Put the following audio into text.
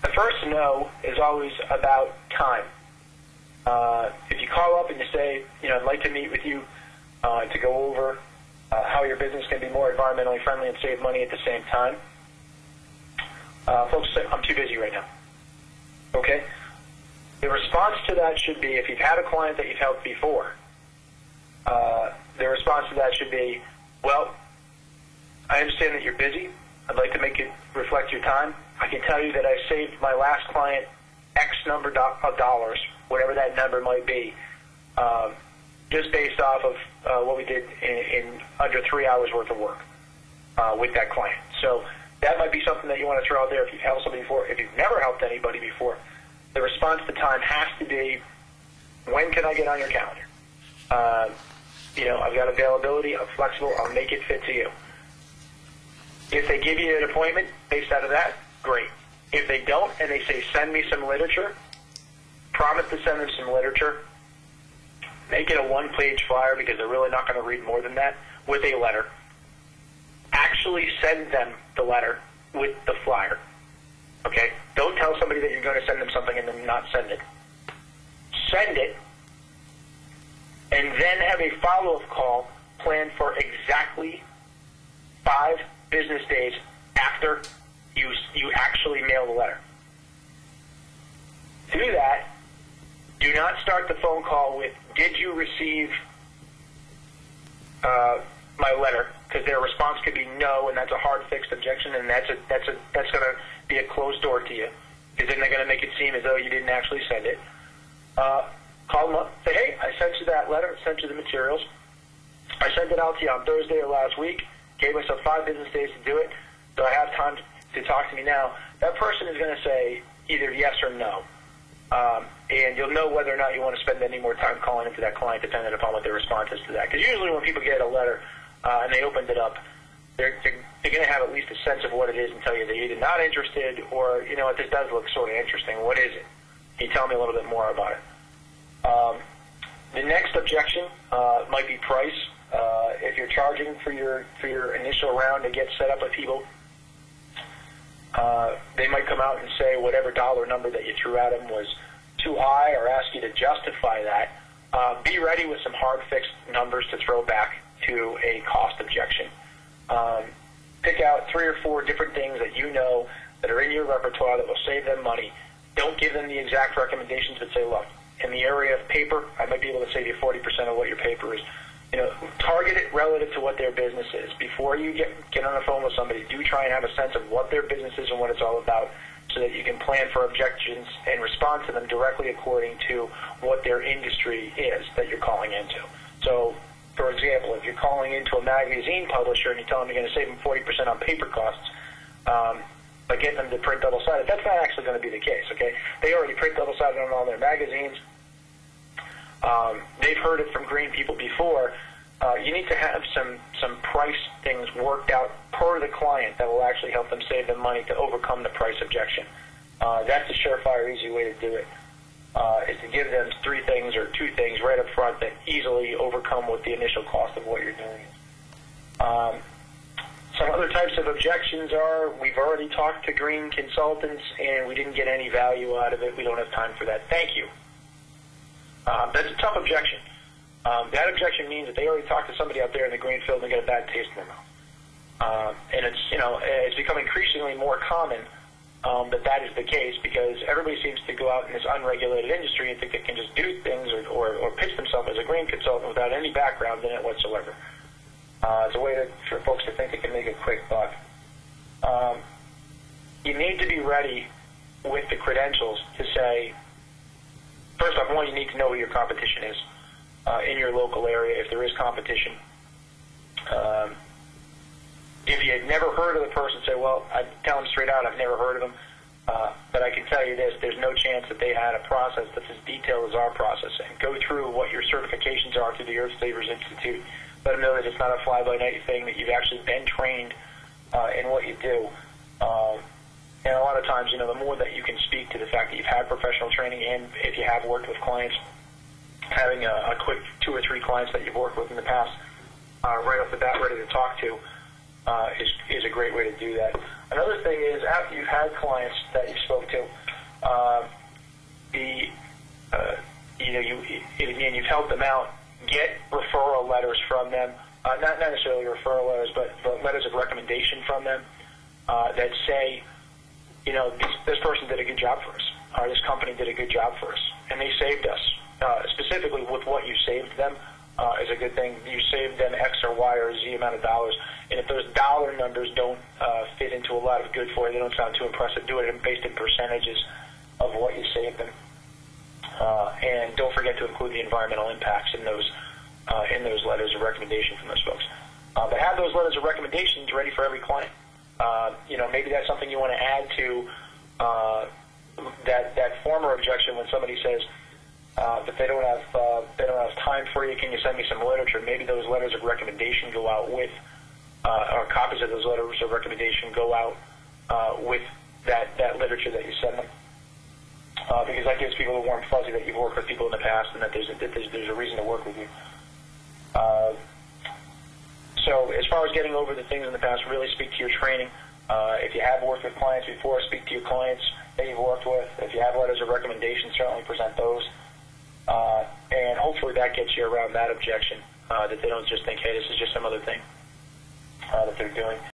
The first no is always about time. If you call up and you say, I'd like to meet with you to go over how your business can be more environmentally friendly and save money at the same time, folks say, I'm too busy right now. Okay? The response to that should be, if you've had a client that you've helped before, the response to that should be, well, I understand that you're busy. I'd like to make it reflect your time. I can tell you that I saved my last client X number of dollars, whatever that number might be, just based off of what we did in under 3 hours worth of work with that client. So that might be something that you want to throw out there if you've helped somebody before. If you've never helped anybody before, the response to time has to be, when can I get on your calendar? I've got availability. I'm flexible. I'll make it fit to you. If they give you an appointment based out of that, great. If they don't and they say, send me some literature, promise to send them some literature. Make it a one-page flyer because they're really not going to read more than that, with a letter. Actually send them the letter with the flyer. Okay? Don't tell somebody that you're going to send them something and then not send it. Send it, and then have a follow-up call planned for exactly 5 business days after you actually mail the letter. To do that, do not start the phone call with, did you receive my letter? Because their response could be no, and that's a hard fixed objection, and that's going to be a closed door to you, because then they're going to make it seem as though you didn't actually send it. Call them up, say, hey, I sent you that letter, sent you the materials. I sent it out to you on Thursday of last week, gave myself 5 business days to do it. Do I have time to talk to me now? That person is going to say either yes or no. And you'll know whether or not you want to spend any more time calling into that client depending upon what their response is to that. Because usually when people get a letter and they opened it up, they're going to have at least a sense of what it is and tell you they're either not interested or, what, this does look sort of interesting. What is it? Can you tell me a little bit more about it? The next objection might be price. If you're charging for your initial round to get set up with people, they might come out and say whatever dollar number that you threw at them was too high, or ask you to justify that. Be ready with some hard fixed numbers to throw back to a cost objection. Pick out 3 or 4 different things that you know that are in your repertoire that will save them money. Don't give them the exact recommendations, but say, look, in the area of paper, I might be able to save you 40% of what your paper is. Target it relative to what their business is. Before you get on the phone with somebody, do try and have a sense of what their business is and what it's all about, so that you can plan for objections and respond to them directly according to what their industry is that you're calling into. So, for example, if you're calling into a magazine publisher and you tell them you're going to save them 40% on paper costs by getting them to print double-sided, that's not actually going to be the case, okay? They already print double-sided on all their magazines. They've heard it from green people before. You need to have some price things worked out per the client that will actually help them save them money to overcome the price objection. That's a surefire, easy way to do it, is to give them 3 things or 2 things right up front that easily overcome what the initial cost of what you're doing is. Some other types of objections are, we've already talked to green consultants and we didn't get any value out of it. We don't have time for that. Thank you. That's a tough objection. That objection means that they already talked to somebody out there in the green field and got a bad taste in their mouth. And it's become increasingly more common that is the case, because everybody seems to go out in this unregulated industry and think they can just do things or pitch themselves as a green consultant without any background in it whatsoever. It's a way for folks to think they can make a quick buck. You need to be ready with the credentials to say, first off, one, you need to know who your competition is in your local area, if there is competition. If you had never heard of the person, say, well, I'd tell them straight out, I've never heard of them, but I can tell you this, there's no chance that they had a process that's as detailed as our process. And go through what your certifications are through the Earth Savers Institute. Let them know that it's not a fly-by-night thing, that you've actually been trained in what you do. And a lot of times, the more that you can speak to the fact that you've had professional training, and if you have worked with clients, having a quick 2 or 3 clients that you've worked with in the past, right off the bat, ready to talk to, is a great way to do that. Another thing is, after you've had clients that you spoke to, you've helped them out, get referral letters from them, not necessarily referral letters, but letters of recommendation from them that say, this person did a good job for us, or this company did a good job for us, and they saved us. Specifically with what you saved them is a good thing. You saved them X or Y or Z amount of dollars, and if those dollar numbers don't fit into a lot of good for you, they don't sound too impressive, do it based in percentages of what you saved them. And don't forget to include the environmental impacts in those letters of recommendation from those folks. But have those letters of recommendations ready for every client. Maybe that's something you want to add to that former objection when somebody says that they don't have time for you. Can you send me some literature? Maybe those letters of recommendation go out with, or copies of those letters of recommendation go out with that literature that you send them. Because that gives people a warm fuzzy that you've worked with people in the past and that there's a reason to work with you. So as far as getting over the things in the past, really speak to your training. If you have worked with clients before, speak to your clients that you've worked with. If you have letters of recommendation, certainly present those. And hopefully that gets you around that objection, that they don't just think, hey, this is just some other thing that they're doing.